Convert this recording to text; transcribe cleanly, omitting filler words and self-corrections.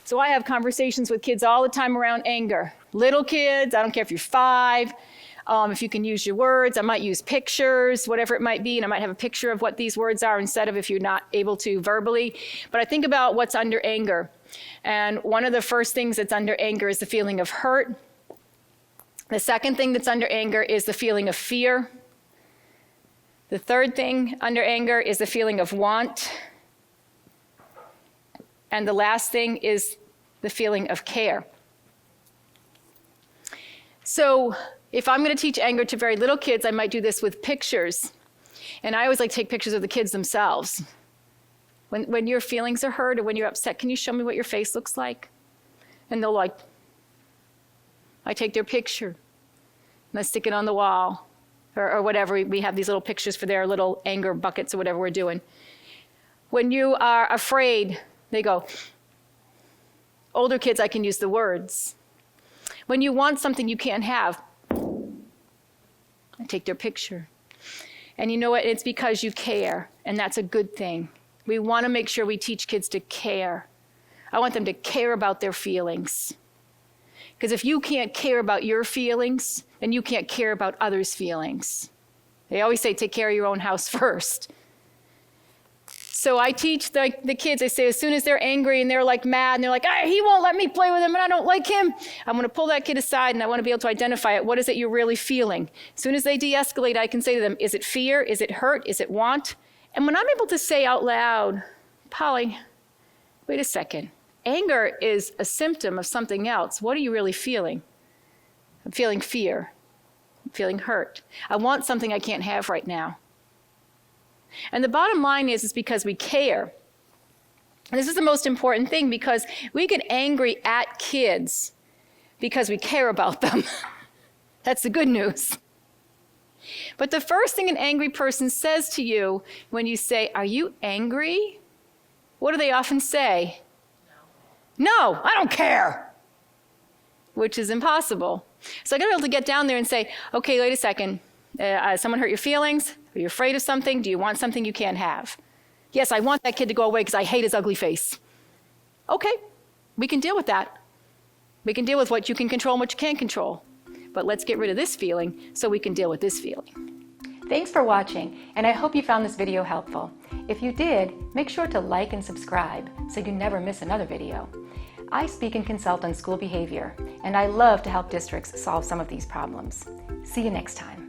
So I have conversations with kids all the time around anger. Little kids, I don't care if you're 5, if you can use your words, I might use pictures, whatever it might be, and I might have a picture of what these words are instead of if you're not able to verbally. But I think about what's under anger. And one of the first things that's under anger is the feeling of hurt. The second thing that's under anger is the feeling of fear. The third thing under anger is the feeling of want. And the last thing is the feeling of care. So if I'm going to teach anger to very little kids, I might do this with pictures. And I always like to take pictures of the kids themselves. When your feelings are hurt or when you're upset, can you show me what your face looks like? And they'll like, I take their picture and I stick it on the wall or whatever. We have these little pictures for their little anger buckets or whatever we're doing. When you are afraid, they go. Older kids, I can use the words. When you want something you can't have, I take their picture. And you know what? It's because you care, and that's a good thing. We want to make sure we teach kids to care. I want them to care about their feelings. Because if you can't care about your feelings, then you can't care about others' feelings. They always say, take care of your own house first. So I teach the kids, I say, as soon as they're angry and they're like mad and they're like, he won't let me play with him and I don't like him, I'm going to pull that kid aside and I want to be able to identify it. What is it you're really feeling? As soon as they de-escalate, I can say to them, is it fear? Is it hurt? Is it want? And when I'm able to say out loud, Polly, wait a second. Anger is a symptom of something else. What are you really feeling? I'm feeling fear. I'm feeling hurt. I want something I can't have right now. And the bottom line is because we care. And this is the most important thing because we get angry at kids because we care about them. That's the good news. But the first thing an angry person says to you when you say, are you angry? What do they often say? No, I don't care. Which is impossible. So I got to be able to get down there and say, okay, wait a second. Someone hurt your feelings? Are you afraid of something? Do you want something you can't have? Yes, I want that kid to go away because I hate his ugly face. Okay, we can deal with that. We can deal with what you can control and what you can't control. But let's get rid of this feeling so we can deal with this feeling. Thanks for watching, and I hope you found this video helpful. If you did, make sure to like and subscribe so you never miss another video. I speak and consult on school behavior, and I love to help districts solve some of these problems. See you next time.